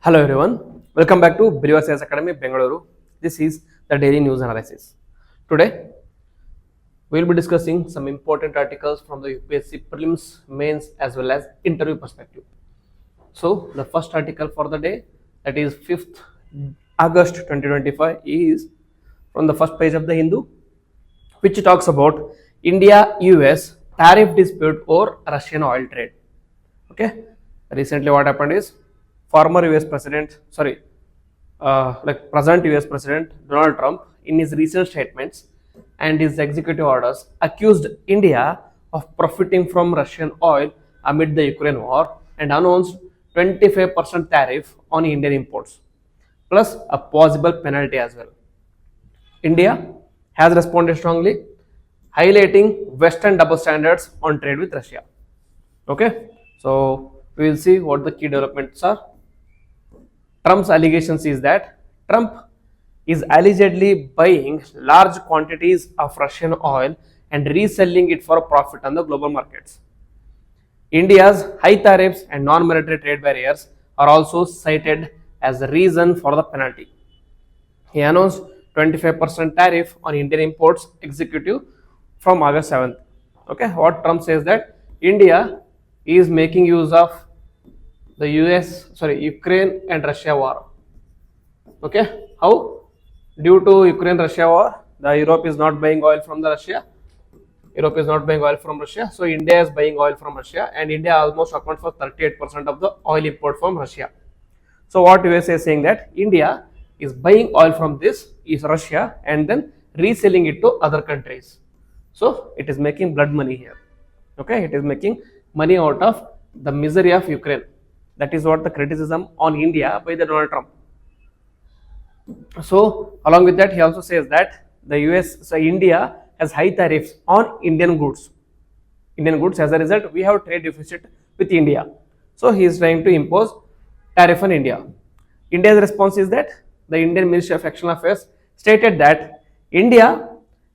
Hello everyone, welcome back to Believe CS Academy Bengaluru. This is the daily news analysis. Today we will be discussing some important articles from the UPSC prelims, mains as well as interview perspective. So the first article for the day, that is 5th August 2025, is from the first page of the Hindu, which talks about India US tariff dispute over Russian oil trade. Okay, recently what happened is former US president, present US President Donald Trump, in his recent statements and his executive orders, accused India of profiting from Russian oil amid the Ukraine war and announced 25% tariff on Indian imports, plus a possible penalty as well. India has responded strongly, highlighting Western double standards on trade with Russia. Okay, so we will see what the key developments are. Trump's allegations is that Trump is allegedly buying large quantities of Russian oil and reselling it for a profit on the global markets. India's high tariffs and non-military trade barriers are also cited as a reason for the penalty. He announced 25% tariff on Indian imports executive from August 7th. Okay, what Trump says that India is making use of the Ukraine and Russia war. Okay, how? Due to Ukraine-Russia war, the Europe is not buying oil from the Russia. Europe is not buying oil from Russia, so India is buying oil from Russia, and India almost accounts for 38% of the oil import from Russia. So what USA is saying that India is buying oil from Russia and then reselling it to other countries. So it is making blood money here. Okay, it is making money out of the misery of Ukraine. That is what the criticism on India by the Donald Trump. So along with that, he also says that India has high tariffs on Indian goods. As a result, we have trade deficit with India. So he is trying to impose tariff on India. India's response is that the Indian Ministry of External Affairs stated that India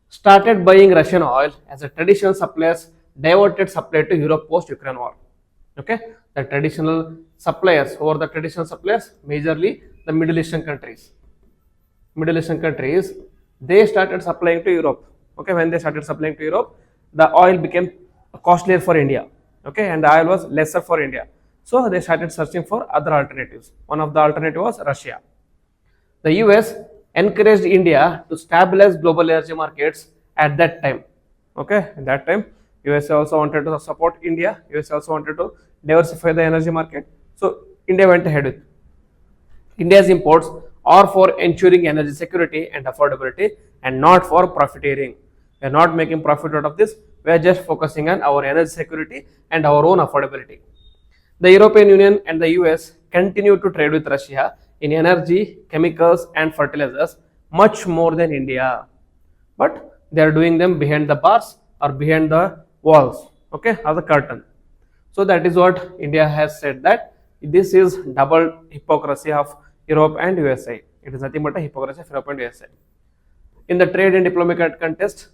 started buying Russian oil as a traditional suppliers diverted supply to Europe post-Ukraine war. Okay, the traditional suppliers, majorly the Middle Eastern countries, they started supplying to Europe. Okay, when they started supplying to Europe, the oil became costlier for India. Okay, and the oil was lesser for India. So they started searching for other alternatives. One of the alternatives was Russia. The US encouraged India to stabilize global energy markets at that time. Okay, at that time, USA also wanted to support India. USA also wanted to diversify the energy market. So India went ahead with. India's imports are for ensuring energy security and affordability and not for profiteering. We are not making profit out of this. We are just focusing on our energy security and our own affordability. The European Union and the US continue to trade with Russia in energy, chemicals and fertilizers much more than India. But they are doing them behind the bars or behind the walls, okay, or the curtain. So that is what India has said, that this is double hypocrisy of Europe and USA. It is nothing but a hypocrisy of Europe and USA. In the trade and diplomatic contest,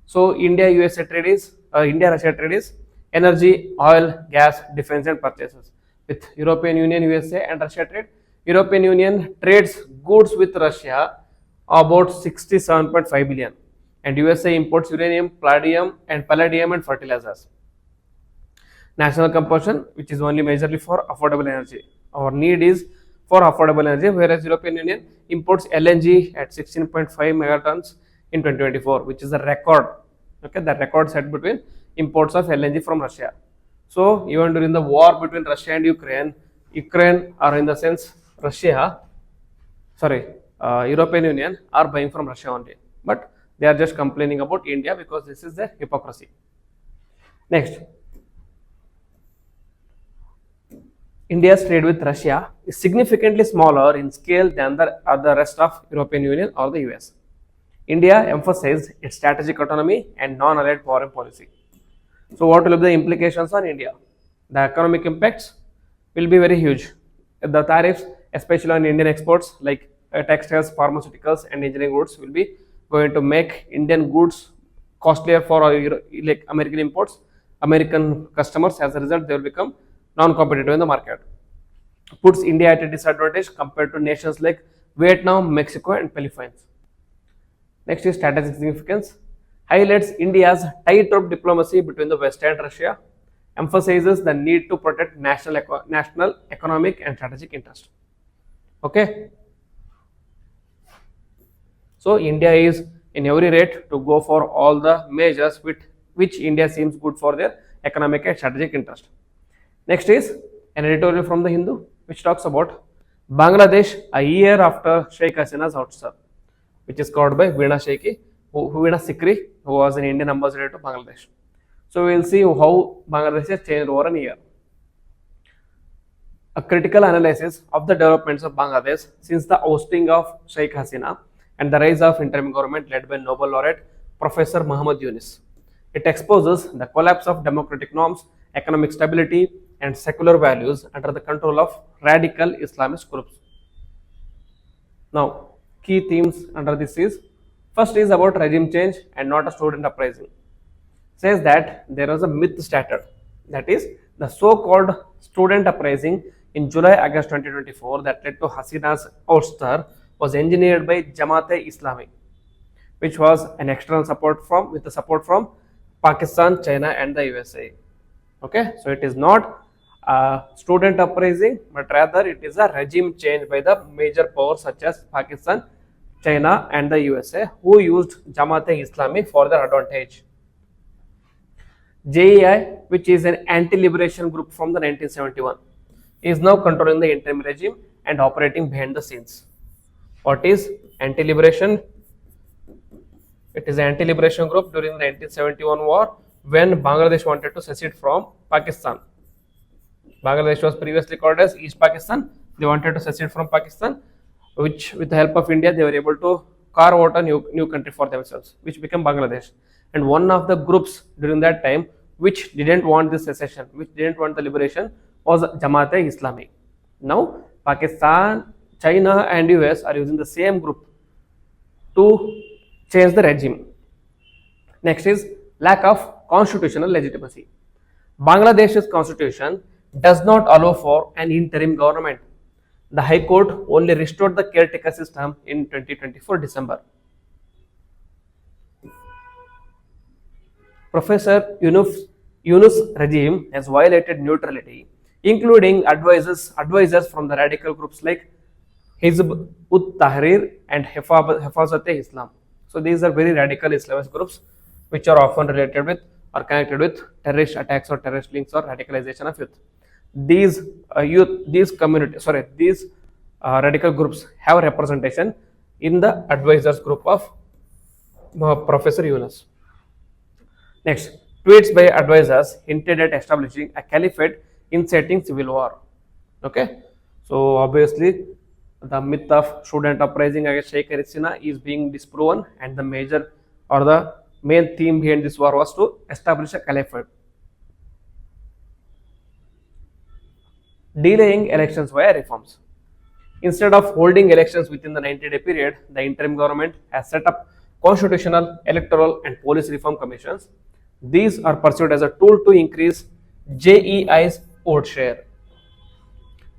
so India-Russia trade is energy, oil, gas, defense and purchases. With European Union, USA and Russia trade, European Union trades goods with Russia about 67.5 billion and USA imports uranium, palladium and fertilizers. National consumption, which is only majorly for affordable energy. Our need is for affordable energy, whereas European Union imports LNG at 16.5 megatons in 2024, which is a record. Okay, the record set between imports of LNG from Russia. So even during the war between Russia and Ukraine, or in the sense European Union are buying from Russia only. But they are just complaining about India because this is the hypocrisy. Next, India's trade with Russia is significantly smaller in scale than the rest of European Union or the US. India emphasized its strategic autonomy and non-allied foreign policy. So what will be the implications on India? The economic impacts will be very huge. The tariffs, especially on Indian exports like textiles, pharmaceuticals and engineering goods, will be going to make Indian goods costlier for like American imports, American customers. As a result, they will become non-competitive in the market. puts India at a disadvantage compared to nations like Vietnam, Mexico, and Philippines. Next is strategic significance. Highlights India's tightrope diplomacy between the West and Russia, emphasizes the need to protect national economic and strategic interest. Okay, so India is in every rate to go for all the measures with which India seems good for their economic and strategic interest. Next is an editorial from the Hindu which talks about Bangladesh a year after Sheikh Hasina's ouster, which is called by Veena Sikri, who was an Indian ambassador to Bangladesh. So we will see how Bangladesh has changed over a year. A critical analysis of the developments of Bangladesh since the ousting of Sheikh Hasina and the rise of interim government led by Nobel laureate Professor Muhammad Yunus. It exposes the collapse of democratic norms, economic stability, and secular values under the control of radical Islamist groups. Now, key themes under this is first is about regime change and not a student uprising. Says that there was a myth started, that is the so-called student uprising in July-August 2024 that led to Hasina's ouster was engineered by Jamaat-e-Islami, which was an external support from with the support from Pakistan, China, and the USA. Okay, so it is not a student uprising, but rather it is a regime change by the major powers such as Pakistan, China, and the USA, who used Jamaat-e-Islami for their advantage. JEI, which is an anti-liberation group from the 1971, is now controlling the interim regime and operating behind the scenes. What is anti-liberation? It is an anti-liberation group during the 1971 war when Bangladesh wanted to secede from Pakistan. Bangladesh was previously called as East Pakistan. They wanted to secede from Pakistan, which with the help of India they were able to carve out a new country for themselves, which became Bangladesh. And one of the groups during that time which didn't want this secession, which didn't want the liberation, was Jamaat-e-Islami. Now Pakistan, China, and US are using the same group to change the regime. Next is lack of constitutional legitimacy. Bangladesh's constitution does not allow for an interim government. The High Court only restored the caretaker system in 2024 December. Professor Yunus regime has violated neutrality, including advisors from the radical groups like Hizb ut-Tahrir and Hifazat-e-Islam. So these are very radical Islamist groups which are often related with or connected with terrorist attacks or terrorist links or radicalization of youth. These radical groups have representation in the advisors group of Professor Yunus. Next, tweets by advisors hinted at establishing a caliphate, inciting civil war. Okay, so obviously the myth of student uprising against Sheikh Hasina is being disproven, and the major or the main theme behind this war was to establish a caliphate. Delaying elections via reforms. Instead of holding elections within the 90-day period, the interim government has set up constitutional, electoral, and police reform commissions. These are pursued as a tool to increase JEI's vote share,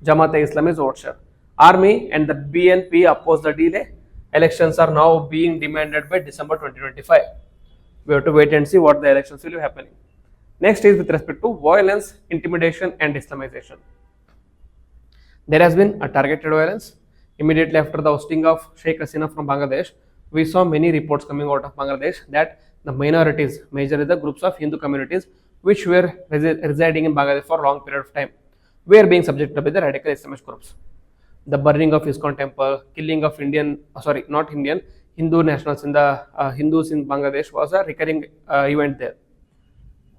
Jamaat-e-Islami's vote share. Army and the BNP oppose the delay. Elections are now being demanded by December 2025. We have to wait and see what the elections will be happening. Next is with respect to violence, intimidation, and Islamization. There has been a targeted violence. Immediately after the ousting of Sheikh Hasina from Bangladesh, we saw many reports coming out of Bangladesh that the minorities, majorly the groups of Hindu communities which were residing in Bangladesh for a long period of time, were being subjected by the radical Islamist groups. The burning of ISKCON temple, killing of Hindu nationals in the Hindus in Bangladesh was a recurring event there.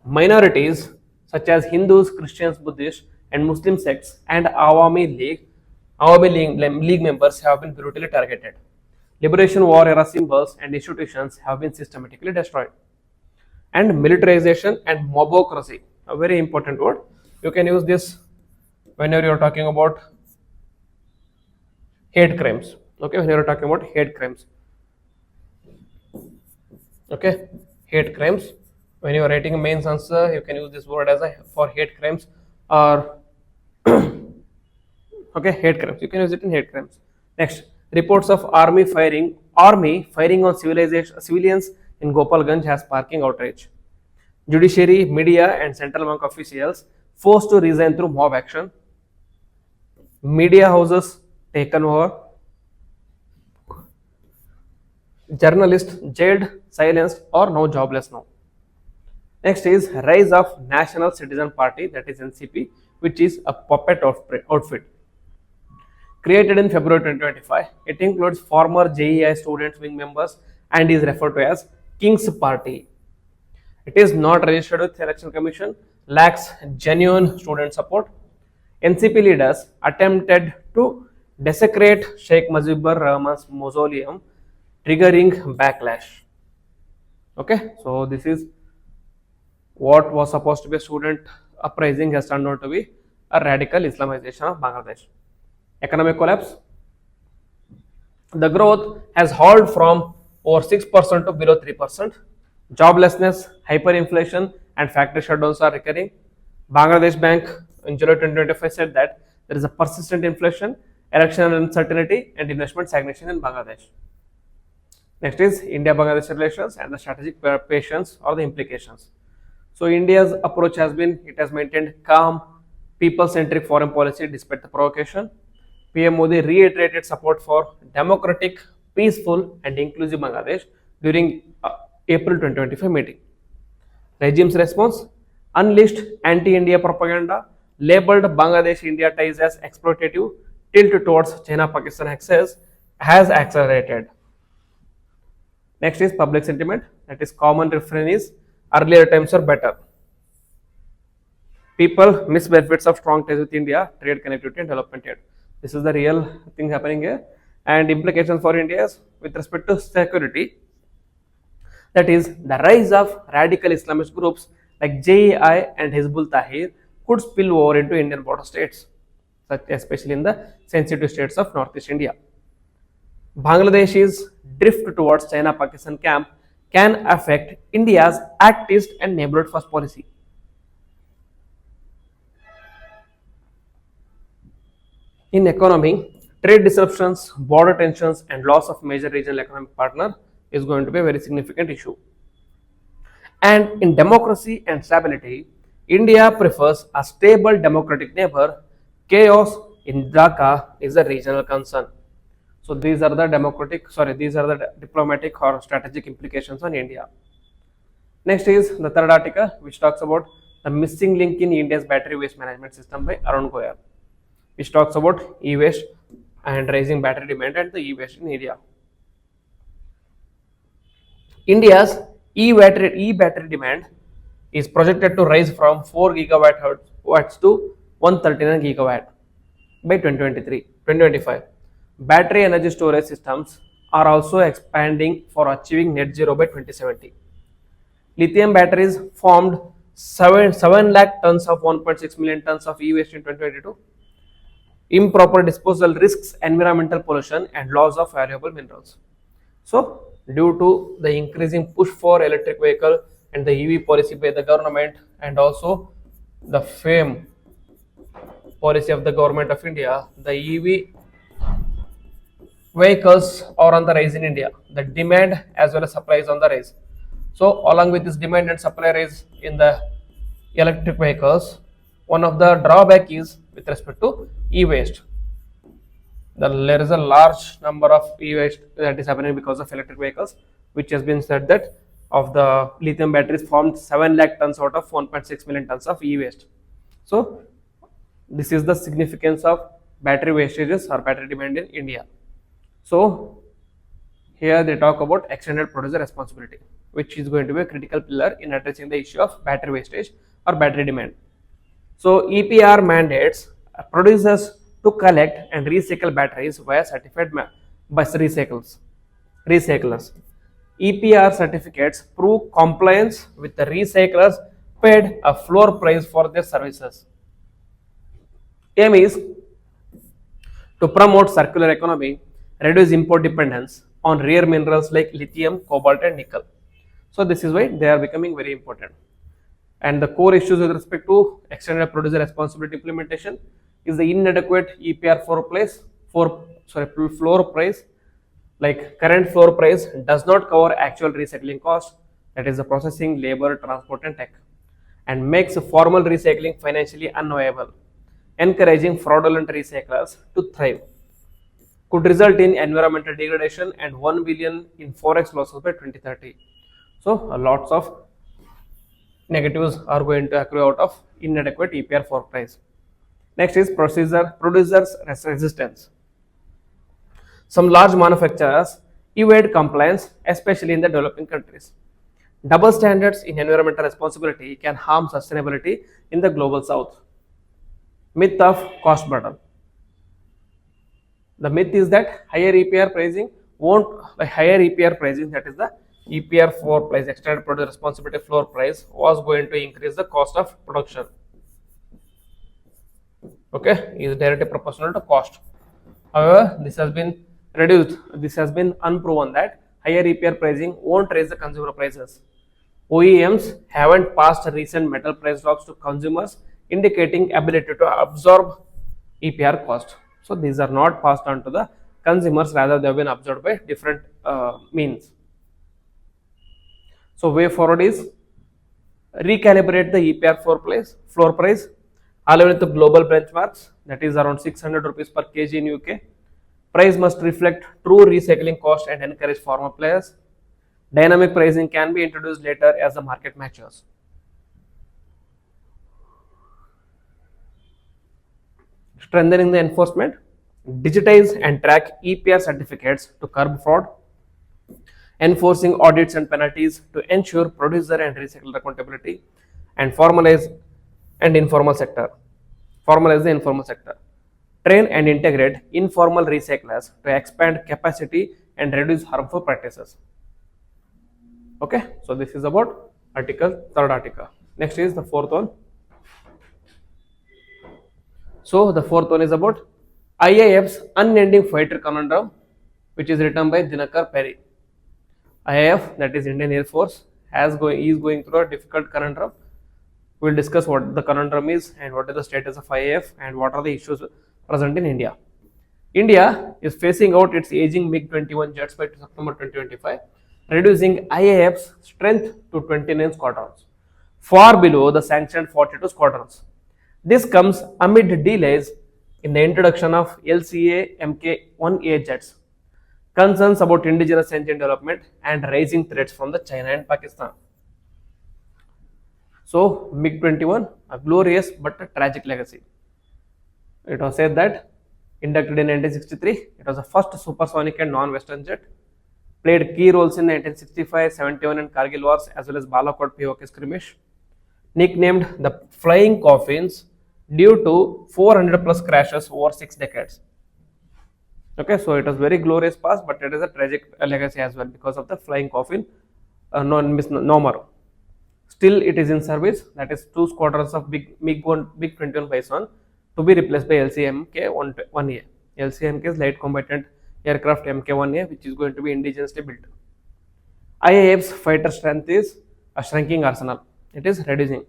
Minorities such as Hindus, Christians, Buddhists, and Muslim sects and Awami League members have been brutally targeted. Liberation War era symbols and institutions have been systematically destroyed. And militarization and mobocracy, a very important word. You can use this whenever you are talking about hate crimes. Okay, when you are talking about hate crimes. Okay, hate crimes. When you are writing a mains answer, you can use this word as for hate crimes or Okay, hate crimes. You can use it in hate crimes. Next, reports of army firing on civilians in Gopalganj has sparking outrage. Judiciary, media, and central bank officials forced to resign through mob action. Media houses taken over. Journalists jailed, silenced, or now jobless now. Next is rise of National Citizen Party, that is NCP, which is a puppet outfit. Created in February 2025, it includes former JEI students wing members and is referred to as King's Party. It is not registered with Election Commission, lacks genuine student support. NCP leaders attempted to desecrate Sheikh Mujibur Rahman's mausoleum, triggering backlash. Okay, so this is what was supposed to be a student uprising has turned out to be a radical Islamization of Bangladesh. Economic collapse. The growth has hauled from over 6% to below 3%. Joblessness, hyperinflation, and factory shutdowns are recurring. Bangladesh Bank in July 2025 said that there is a persistent inflation, election uncertainty, and investment stagnation in Bangladesh. Next is India-Bangladesh relations and the strategic patience or the implications. So India's approach has been, it has maintained calm, people-centric foreign policy despite the provocation. PM Modi reiterated support for democratic, peaceful, and inclusive Bangladesh during April 2025 meeting. Regime's response: unleashed anti-India propaganda, labeled Bangladesh-India ties as exploitative, tilt towards China-Pakistan axis has accelerated. Next is public sentiment, that is common refrain is earlier times are better. People miss benefits of strong ties with India, trade connectivity and development aid. This is the real thing happening here. And implications for India is with respect to security, that is the rise of radical Islamist groups like JEI and Hizbul Tahrir could spill over into Indian border states, especially in the sensitive states of Northeast India. Bangladesh's drift towards China-Pakistan camp can affect India's Act East and Neighborhood First policy. In economy, trade disruptions, border tensions, and loss of major regional economic partner is going to be a very significant issue. And in democracy and stability, India prefers a stable democratic neighbor. Chaos in Dhaka is a regional concern. So these are the diplomatic or strategic implications on India. Next is the third article, which talks about the missing link in India's battery waste management system by Arun Goyal, which talks about e-waste and rising battery demand and the e-waste in India. India's e-battery demand is projected to rise from 4 gigawatt to 139 gigawatt by 2025. Battery energy storage systems are also expanding for achieving net zero by 2070. Lithium batteries formed 7 lakh tons of 1.6 million tons of e-waste in 2022. Improper disposal risks environmental pollution and loss of valuable minerals. So, due to the increasing push for electric vehicle and the EV policy by the government and also the FAME policy of the government of India, the EV vehicles are on the rise in India. The demand as well as supply is on the rise. So, along with this demand and supply rise in the electric vehicles, one of the drawback is with respect to e-waste. There is a large number of e-waste that is happening because of electric vehicles, which has been said that of the lithium batteries formed 7 lakh tons out of 1.6 million tons of e-waste. So, this is the significance of battery wastages or battery demand in India. So, here they talk about extended producer responsibility, which is going to be a critical pillar in addressing the issue of battery wastage or battery demand. So, EPR mandates producers to collect and recycle batteries via certified bus recyclers. EPR certificates prove compliance with the recyclers paid a floor price for their services. Aim is to promote circular economy, reduce import dependence on rare minerals like lithium, cobalt and nickel. So this is why they are becoming very important. And the core issues with respect to extended producer responsibility implementation, is the inadequate EPR floor price. Like current floor price does not cover actual recycling cost, that is the processing, labor, transport and tech, and makes formal recycling financially unviable, encouraging fraudulent recyclers to thrive. Could result in environmental degradation and 1 billion in forex losses by 2030. So lots of negatives are going to accrue out of inadequate EPR floor price. Next is producers resistance. Some large manufacturers evade compliance, especially in the developing countries. Double standards in environmental responsibility can harm sustainability in the global south. Myth of cost burden. The myth is that higher EPR pricing that is the EPR floor price, extended producer responsibility floor price, was going to increase the cost of production. Okay, is directly proportional to cost. However, this has been reduced. This has been unproven that higher EPR pricing won't raise the consumer prices. OEMs haven't passed recent metal price drops to consumers, indicating ability to absorb EPR cost. So these are not passed on to the consumers, rather they have been absorbed by different means. So way forward is recalibrate the EPR floor price aligned with the global benchmarks, that is around 600 rupees per kg in UK. Price must reflect true recycling cost and encourage former players. Dynamic pricing can be introduced later as the market matures. Strengthening the enforcement, digitize and track EPR certificates to curb fraud, enforcing audits and penalties to ensure producer and recycler accountability, and formalize the informal sector. Train and integrate informal recyclers to expand capacity and reduce harmful practices. Okay, so this is about third article. Next is the fourth one. So the fourth one is about IIF's unending fighter conundrum, which is written by Dinakar Perry. IIF, that is Indian Air Force, is going through a difficult conundrum. We will discuss what the conundrum is and what is the status of IIF and what are the issues present in India. India is phasing out its aging MiG-21 jets by September 2025, reducing IIF's strength to 29 squadrons, far below the sanctioned 42 squadrons. This comes amid delays in the introduction of LCA Mk-1A jets, concerns about indigenous engine development, and rising threats from the China and Pakistan. So MiG-21, a glorious but a tragic legacy. It was said that inducted in 1963, it was the first supersonic and non-western jet, played key roles in 1965, 71 and Kargil wars as well as Balakot POK skirmish, nicknamed the Flying Coffins due to 400 plus crashes over 6 decades. Okay, so it was very glorious past, but it is a tragic legacy as well because of the flying coffin, no more. Still, it is in service. That is 2 squadrons of MiG-21 Bison to be replaced by LCA-Mk-1A. LCA-Mk is light combatant aircraft Mk-1A, which is going to be indigenously built. IIF's fighter strength is a shrinking arsenal. It is reducing.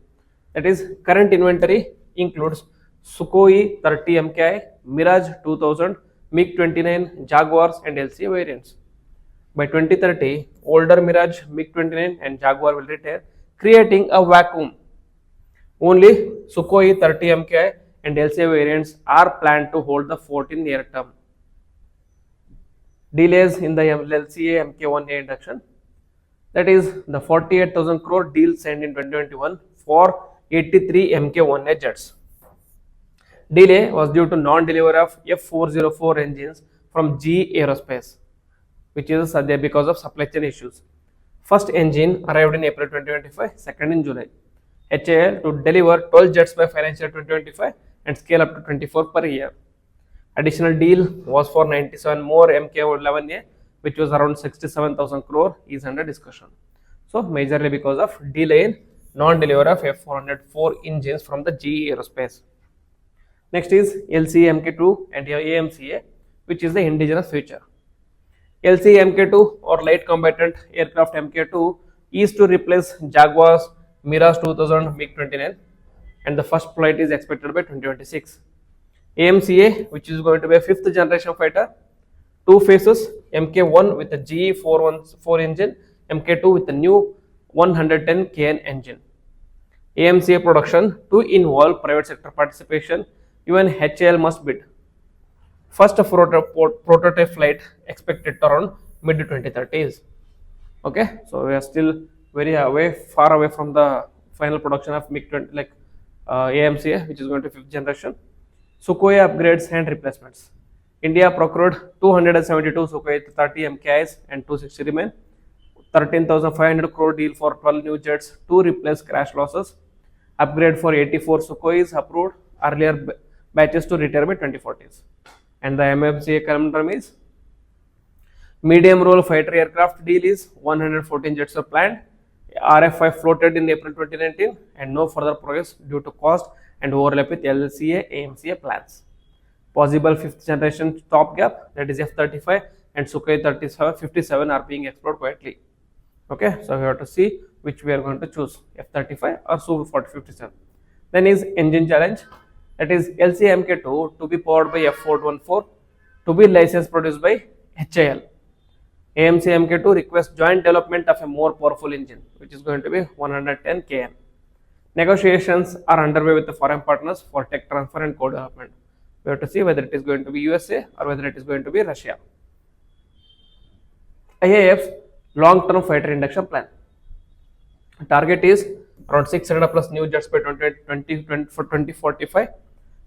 That is, current inventory includes Sukhoi 30 Mki, Mirage 2000, MiG-29, Jaguars and LCA variants. By 2030, older Mirage, MiG-29 and Jaguar will retire, creating a vacuum. Only Sukhoi 30 Mki and LCA variants are planned to hold the fort in near term. Delays in the LCA Mk-1A induction, that is the 48,000 crore deal signed in 2021 for 83 Mk-1A jets. Delay was due to non-delivery of F404 engines from GE Aerospace, which is because of supply chain issues. First engine arrived in April 2025, second in July. HAL to deliver 12 jets by financial 2025 and scale up to 24 per year. Additional deal was for 97 more Mk-11A, which was around 67,000 crore, is under discussion. So majorly because of delay in non-delivery of F404 engines from the GE Aerospace. Next is LCA Mk2 and AMCA, which is the indigenous future. LCA Mk2 or light combatant aircraft Mk2 is to replace Jaguars, Mirage 2000, MiG-29, and the first flight is expected by 2026. AMCA, which is going to be a fifth generation fighter, two phases, Mk1 with a GE414 engine, Mk2 with a new 110 kN engine. AMCA production to involve private sector participation, even HAL must bid. First prototype flight expected around mid 2030s. Okay, so we are still far away from the final production of MiG-20, like AMCA, which is going to fifth generation. Sukhoi upgrades and replacements. India procured 272 Sukhoi 30 MKIs and 260 remain. 13,500 crore deal for 12 new jets to replace crash losses. Upgrade for 84 Sukhois approved. Earlier batches to retire by 2040s. And the MMCA conundrum is medium role fighter aircraft deal is 114 jets are planned. RF5 floated in April 2019 and no further progress due to cost and overlap with LCA AMCA plans. Possible fifth generation stopgap, that is F-35 and Sukhoi 57 are being explored quietly. Okay, so we have to see which we are going to choose, F-35 or Su-57. Then is engine challenge, that is LCA Mk2 to be powered by F-414 to be license produced by HAL. AMC Mk2 requests joint development of a more powerful engine, which is going to be 110 kN. Negotiations are underway with the foreign partners for tech transfer and co-development. We have to see whether it is going to be USA or whether it is going to be Russia. IAF's long-term fighter induction plan. Target is around 600 plus new jets by 2045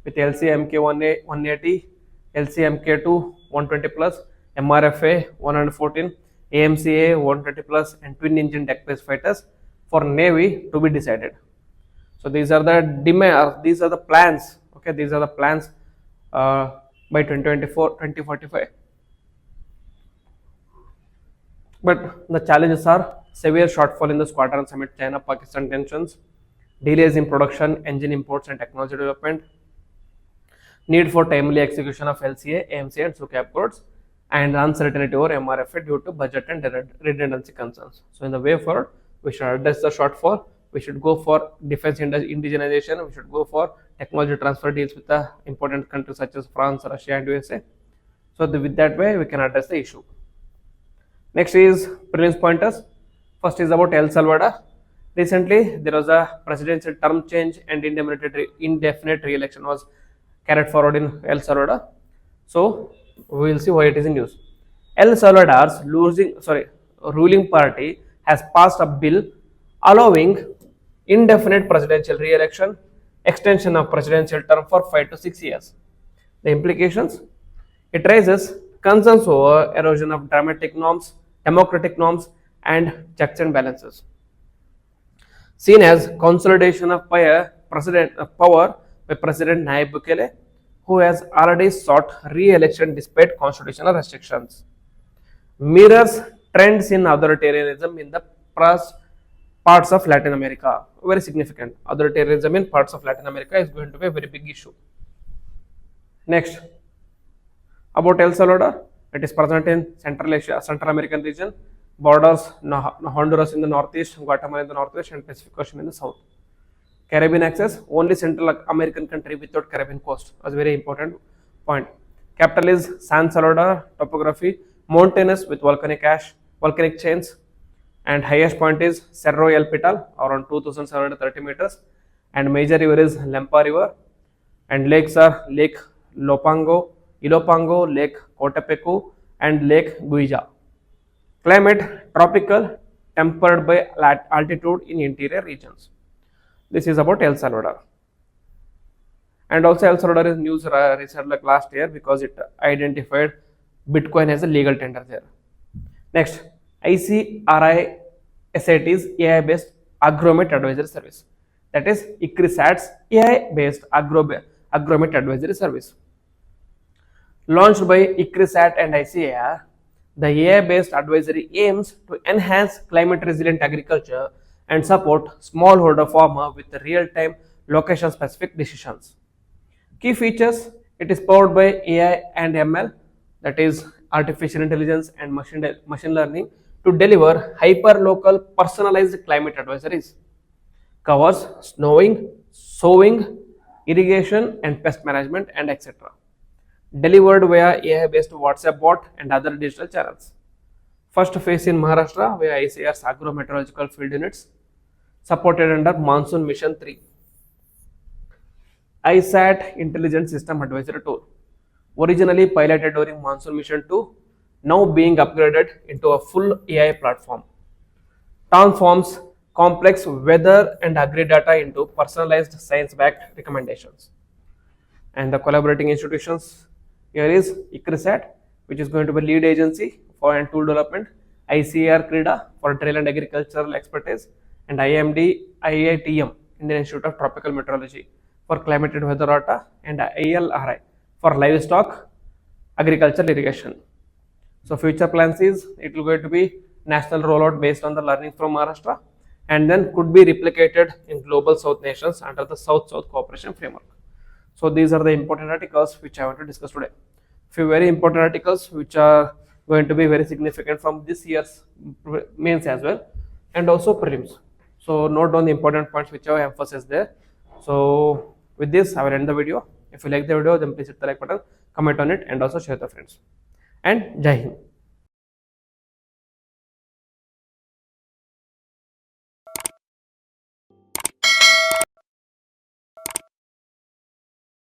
with LCA Mk 180, LCA Mk2 120 plus, MRFA 114, AMCA 120 plus, and twin engine deck-based fighters for Navy to be decided. So these are the plans. Okay, these are the plans by 2045. But the challenges are severe shortfall in the squadrons amid China-Pakistan tensions, delays in production, engine imports and technology development, need for timely execution of LCA, AMCA and Sukhoi upgrades, and uncertainty over MRFA due to budget and redundancy concerns. So in the way forward, we should address the shortfall, we should go for defense indigenization, we should go for technology transfer deals with the important countries such as France, Russia and USA. So with that way, we can address the issue. Next is prelims pointers. First is about El Salvador. Recently, there was a presidential term change and indefinite re-election was carried forward in El Salvador. So we will see why it is in news. El Salvador's ruling party has passed a bill allowing indefinite presidential re-election, extension of presidential term for 5 to 6 years. The implications? It raises concerns over erosion of democratic norms and checks and balances. Seen as consolidation of power by President Nayib Bukele, who has already sought re-election despite constitutional restrictions. Mirrors trends in authoritarianism in the parts of Latin America. Very significant. Authoritarianism in parts of Latin America is going to be a very big issue. Next, about El Salvador, it is present in Central American region, borders Honduras in the northeast, Guatemala in the northwest, and Pacific Ocean in the south. Caribbean access, only Central American country without Caribbean coast, was a very important point. Capital is San Salvador, topography mountainous with volcanic chains, and highest point is Cerro El Pital, around 2,730 meters, and major river is Lempa River, and lakes are Lake Ilopango, Lake Cotapecu, and Lake Guija. Climate tropical, tempered by altitude in interior regions. This is about El Salvador. And also El Salvador is news research like last year because it identified Bitcoin as a legal tender there. Next, ICRI SAT's AI-based agromet advisory service. That is ICRISAT's AI-based agromet advisory service. Launched by ICRISAT and ICAR, the AI-based advisory aims to enhance climate-resilient agriculture and support smallholder farmer with real-time location-specific decisions. Key features: it is powered by AI and ML, that is artificial intelligence and machine learning, to deliver hyper-local personalized climate advisories. Covers sowing, irrigation and pest management, and etc. Delivered via AI-based WhatsApp bot and other digital channels. First phase in Maharashtra via ICR's agro-meteorological field units, supported under Monsoon Mission 3. ISAT Intelligent System Advisory Tool, originally piloted during Monsoon Mission 2, now being upgraded into a full AI platform. Transforms complex weather and agri data into personalized science-backed recommendations. And the collaborating institutions here is ICRISAT, which is going to be lead agency for and tool development, ICAR CRIDA for trail and agricultural expertise, and IITM, Indian Institute of Tropical Meteorology for climate and weather data, and ILRI for livestock agricultural irrigation. So future plans is it will going to be national rollout based on the learning from Maharashtra, and then could be replicated in global South nations under the South-South cooperation framework. So these are the important articles which I want to discuss today. Few very important articles which are going to be very significant from this year's mains as well, and also prelims. So note down the important points which I have emphasized there. So with this, I will end the video. If you like the video, then please hit the like button, comment on it, and also share with your friends. And Jai Hind.